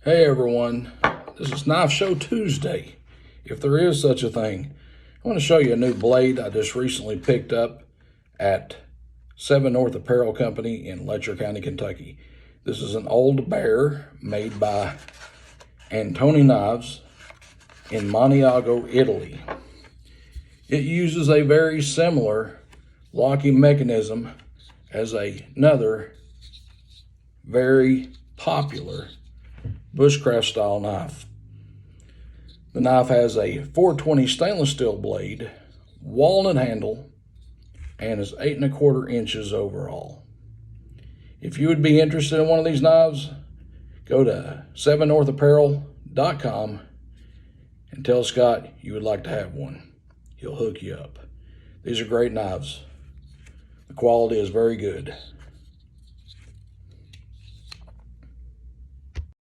Hey everyone, this is Knife Show Tuesday, if there is such a thing. I want to show you a new blade I just recently picked up at 7 North Apparel Company in Letcher County, Kentucky. This is an old bear made by Antonini knives in Moniago, Italy. It uses a very similar locking mechanism as another very popular bushcraft style knife. The knife has a 420 stainless steel blade, walnut handle, and is 8 1/4 inches overall. If you would be interested in one of these knives, go to 7northapparel.com and tell Scott you would like to have one. He'll hook you up. These are great knives. The quality is very good.